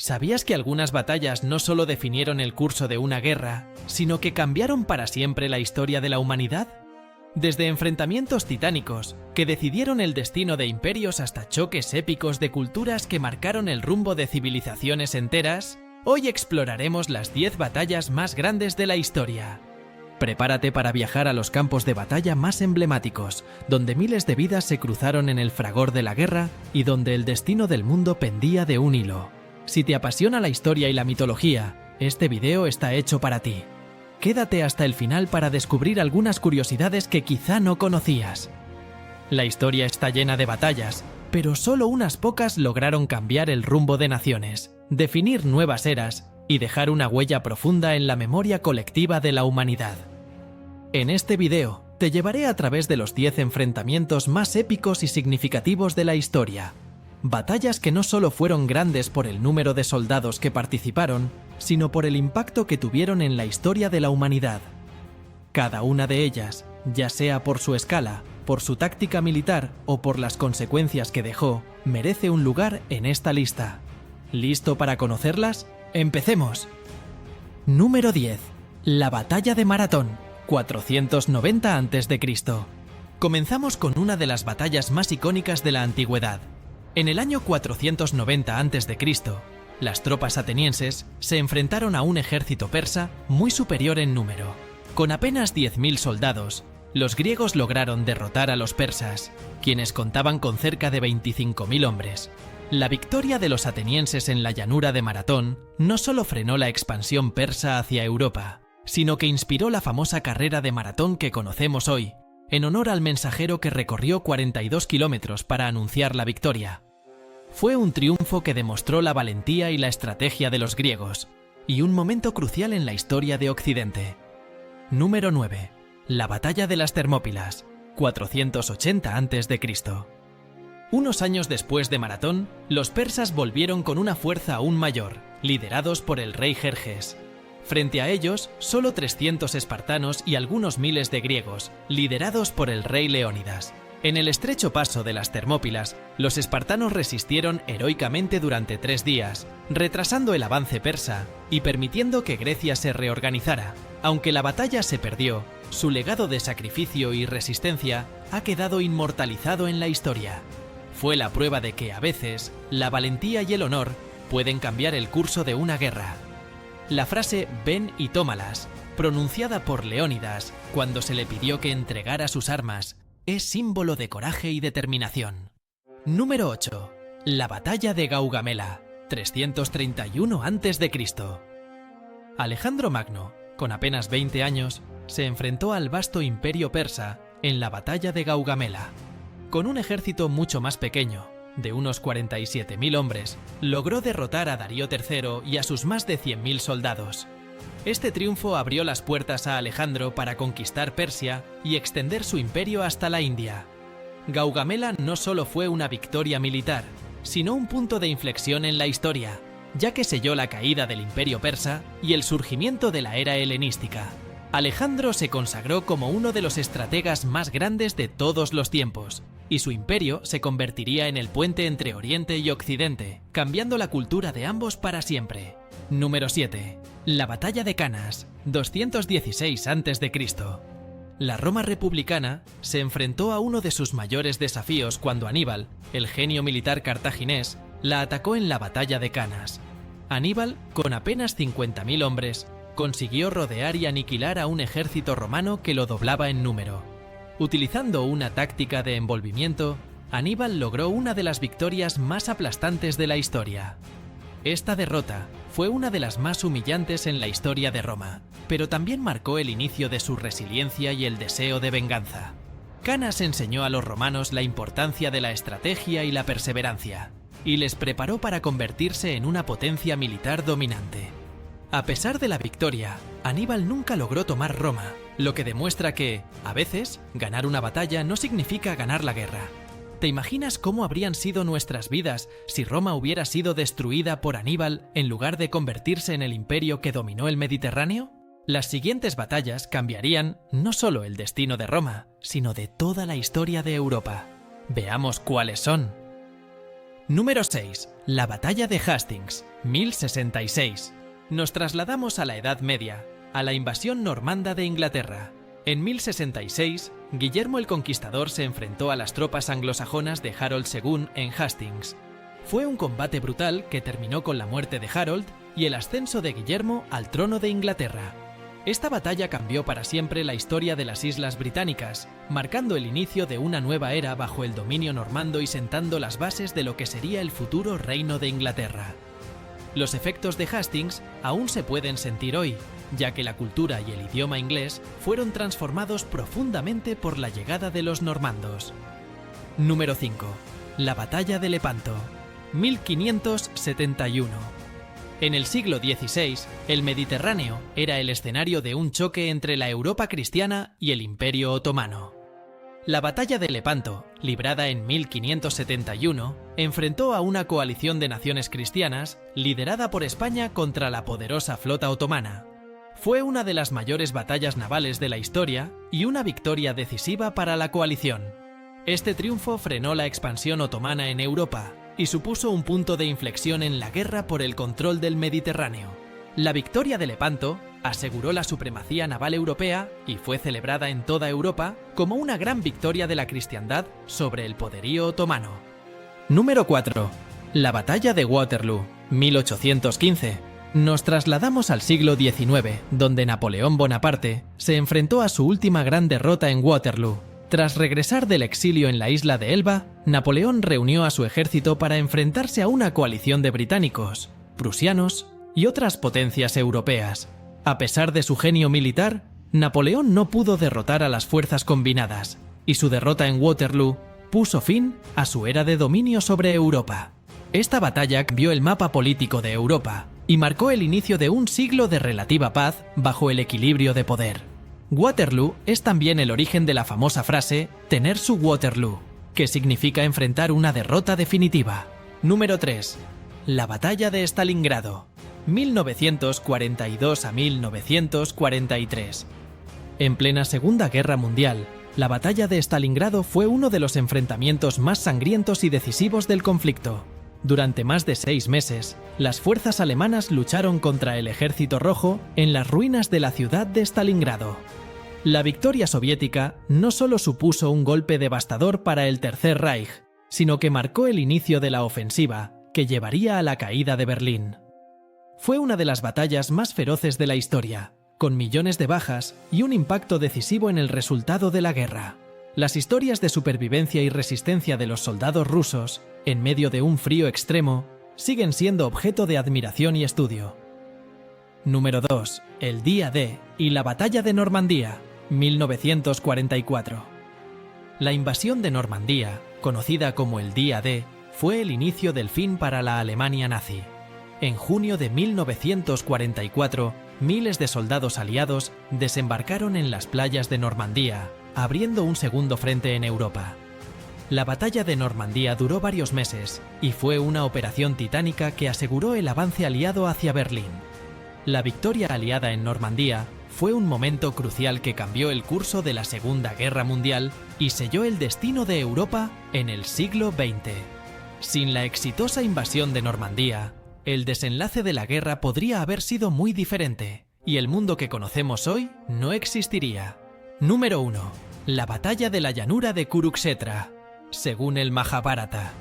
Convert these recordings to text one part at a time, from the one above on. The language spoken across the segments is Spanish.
¿Sabías que algunas batallas no solo definieron el curso de una guerra, sino que cambiaron para siempre la historia de la humanidad? Desde enfrentamientos titánicos, que decidieron el destino de imperios, hasta choques épicos de culturas que marcaron el rumbo de civilizaciones enteras, hoy exploraremos las 10 batallas más grandes de la historia. Prepárate para viajar a los campos de batalla más emblemáticos, donde miles de vidas se cruzaron en el fragor de la guerra y donde el destino del mundo pendía de un hilo. Si te apasiona la historia y la mitología, este video está hecho para ti. Quédate hasta el final para descubrir algunas curiosidades que quizá no conocías. La historia está llena de batallas, pero solo unas pocas lograron cambiar el rumbo de naciones, definir nuevas eras y dejar una huella profunda en la memoria colectiva de la humanidad. En este video, te llevaré a través de los 10 enfrentamientos más épicos y significativos de la historia. Batallas que no solo fueron grandes por el número de soldados que participaron, sino por el impacto que tuvieron en la historia de la humanidad. Cada una de ellas, ya sea por su escala, por su táctica militar o por las consecuencias que dejó, merece un lugar en esta lista. ¿Listo para conocerlas? ¡Empecemos! Número 10. La Batalla de Maratón, 490 a.C. Comenzamos con una de las batallas más icónicas de la antigüedad. En el año 490 a.C., las tropas atenienses se enfrentaron a un ejército persa muy superior en número. Con apenas 10.000 soldados, los griegos lograron derrotar a los persas, quienes contaban con cerca de 25.000 hombres. La victoria de los atenienses en la llanura de Maratón no solo frenó la expansión persa hacia Europa, sino que inspiró la famosa carrera de maratón que conocemos hoy, en honor al mensajero que recorrió 42 kilómetros para anunciar la victoria. Fue un triunfo que demostró la valentía y la estrategia de los griegos, y un momento crucial en la historia de Occidente. Número 9. La Batalla de las Termópilas, 480 a.C. Unos años después de Maratón, los persas volvieron con una fuerza aún mayor, liderados por el rey Jerjes. Frente a ellos, solo 300 espartanos y algunos miles de griegos, liderados por el rey Leónidas. En el estrecho paso de las Termópilas, los espartanos resistieron heroicamente durante 3 días, retrasando el avance persa y permitiendo que Grecia se reorganizara. Aunque la batalla se perdió, su legado de sacrificio y resistencia ha quedado inmortalizado en la historia. Fue la prueba de que, a veces, la valentía y el honor pueden cambiar el curso de una guerra. La frase «ven y tómalas», pronunciada por Leónidas cuando se le pidió que entregara sus armas, es símbolo de coraje y determinación. Número 8. La Batalla de Gaugamela, 331 a.C. Alejandro Magno, con apenas 20 años, se enfrentó al vasto imperio persa en la Batalla de Gaugamela. Con un ejército mucho más pequeño, de unos 47.000 hombres, logró derrotar a Darío III y a sus más de 100.000 soldados. Este triunfo abrió las puertas a Alejandro para conquistar Persia y extender su imperio hasta la India. Gaugamela no solo fue una victoria militar, sino un punto de inflexión en la historia, ya que selló la caída del imperio persa y el surgimiento de la era helenística. Alejandro se consagró como uno de los estrategas más grandes de todos los tiempos, y su imperio se convertiría en el puente entre Oriente y Occidente, cambiando la cultura de ambos para siempre. Número 7. La Batalla de Canas, 216 a.C. La Roma republicana se enfrentó a uno de sus mayores desafíos cuando Aníbal, el genio militar cartaginés, la atacó en la Batalla de Canas. Aníbal, con apenas 50.000 hombres, consiguió rodear y aniquilar a un ejército romano que lo doblaba en número. Utilizando una táctica de envolvimiento, Aníbal logró una de las victorias más aplastantes de la historia. Esta derrota fue una de las más humillantes en la historia de Roma, pero también marcó el inicio de su resiliencia y el deseo de venganza. Canas enseñó a los romanos la importancia de la estrategia y la perseverancia, y les preparó para convertirse en una potencia militar dominante. A pesar de la victoria, Aníbal nunca logró tomar Roma, lo que demuestra que, a veces, ganar una batalla no significa ganar la guerra. ¿Te imaginas cómo habrían sido nuestras vidas si Roma hubiera sido destruida por Aníbal en lugar de convertirse en el imperio que dominó el Mediterráneo? Las siguientes batallas cambiarían no solo el destino de Roma, sino de toda la historia de Europa. Veamos cuáles son. Número 6. La batalla de Hastings, 1066. Nos trasladamos a la Edad Media, a la invasión normanda de Inglaterra. En 1066, Guillermo el Conquistador se enfrentó a las tropas anglosajonas de Harold II en Hastings. Fue un combate brutal que terminó con la muerte de Harold y el ascenso de Guillermo al trono de Inglaterra. Esta batalla cambió para siempre la historia de las Islas Británicas, marcando el inicio de una nueva era bajo el dominio normando y sentando las bases de lo que sería el futuro Reino de Inglaterra. Los efectos de Hastings aún se pueden sentir hoy, ya que la cultura y el idioma inglés fueron transformados profundamente por la llegada de los normandos. Número 5. La batalla de Lepanto, 1571. En el siglo XVI, el Mediterráneo era el escenario de un choque entre la Europa cristiana y el Imperio Otomano. La batalla de Lepanto, librada en 1571, enfrentó a una coalición de naciones cristianas liderada por España contra la poderosa flota otomana. Fue una de las mayores batallas navales de la historia y una victoria decisiva para la coalición. Este triunfo frenó la expansión otomana en Europa y supuso un punto de inflexión en la guerra por el control del Mediterráneo. La victoria de Lepanto aseguró la supremacía naval europea y fue celebrada en toda Europa como una gran victoria de la cristiandad sobre el poderío otomano. Número 4. La batalla de Waterloo, 1815. Nos trasladamos al siglo XIX, donde Napoleón Bonaparte se enfrentó a su última gran derrota en Waterloo. Tras regresar del exilio en la isla de Elba, Napoleón reunió a su ejército para enfrentarse a una coalición de británicos, prusianos y otras potencias europeas. A pesar de su genio militar, Napoleón no pudo derrotar a las fuerzas combinadas, y su derrota en Waterloo puso fin a su era de dominio sobre Europa. Esta batalla cambió el mapa político de Europa y marcó el inicio de un siglo de relativa paz bajo el equilibrio de poder. Waterloo es también el origen de la famosa frase «tener su Waterloo», que significa enfrentar una derrota definitiva. Número 3. La batalla de Stalingrado, 1942 a 1943. En plena Segunda Guerra Mundial, la batalla de Stalingrado fue uno de los enfrentamientos más sangrientos y decisivos del conflicto. Durante más de 6 meses, las fuerzas alemanas lucharon contra el Ejército Rojo en las ruinas de la ciudad de Stalingrado. La victoria soviética no solo supuso un golpe devastador para el Tercer Reich, sino que marcó el inicio de la ofensiva que llevaría a la caída de Berlín. Fue una de las batallas más feroces de la historia, con millones de bajas y un impacto decisivo en el resultado de la guerra. Las historias de supervivencia y resistencia de los soldados rusos, en medio de un frío extremo, siguen siendo objeto de admiración y estudio. Número 2. El Día D y la Batalla de Normandía, 1944. La invasión de Normandía, conocida como el Día D, fue el inicio del fin para la Alemania nazi. En junio de 1944, miles de soldados aliados desembarcaron en las playas de Normandía, abriendo un segundo frente en Europa. La batalla de Normandía duró varios meses y fue una operación titánica que aseguró el avance aliado hacia Berlín. La victoria aliada en Normandía fue un momento crucial que cambió el curso de la Segunda Guerra Mundial y selló el destino de Europa en el siglo XX. Sin la exitosa invasión de Normandía, el desenlace de la guerra podría haber sido muy diferente y el mundo que conocemos hoy no existiría. Número 1. La batalla de la llanura de Kurukshetra, según el Majábharata.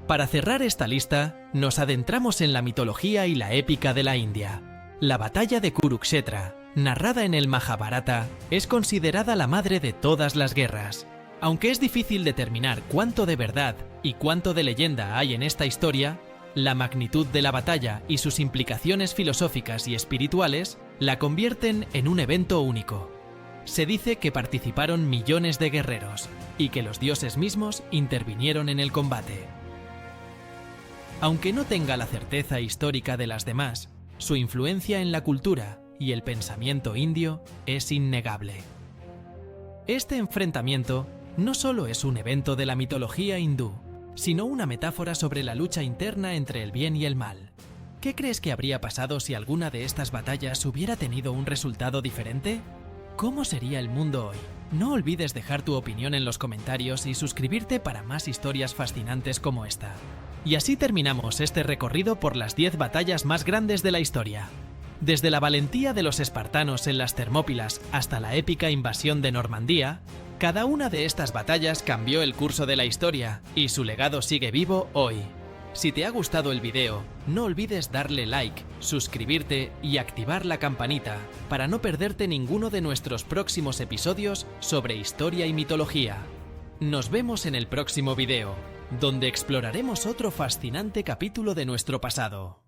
Para cerrar esta lista, nos adentramos en la mitología y la épica de la India. La batalla de Kurukshetra, narrada en el Majábharata, es considerada la madre de todas las guerras. Aunque es difícil determinar cuánto de verdad y cuánto de leyenda hay en esta historia, la magnitud de la batalla y sus implicaciones filosóficas y espirituales la convierten en un evento único. Se dice que participaron millones de guerreros y que los dioses mismos intervinieron en el combate. Aunque no tenga la certeza histórica de las demás, su influencia en la cultura y el pensamiento indio es innegable. Este enfrentamiento no solo es un evento de la mitología hindú, sino una metáfora sobre la lucha interna entre el bien y el mal. ¿Qué crees que habría pasado si alguna de estas batallas hubiera tenido un resultado diferente? ¿Cómo sería el mundo hoy? No olvides dejar tu opinión en los comentarios y suscribirte para más historias fascinantes como esta. Y así terminamos este recorrido por las 10 batallas más grandes de la historia. Desde la valentía de los espartanos en las Termópilas hasta la épica invasión de Normandía, cada una de estas batallas cambió el curso de la historia y su legado sigue vivo hoy. Si te ha gustado el video, no olvides darle like, suscribirte y activar la campanita para no perderte ninguno de nuestros próximos episodios sobre historia y mitología. Nos vemos en el próximo video, donde exploraremos otro fascinante capítulo de nuestro pasado.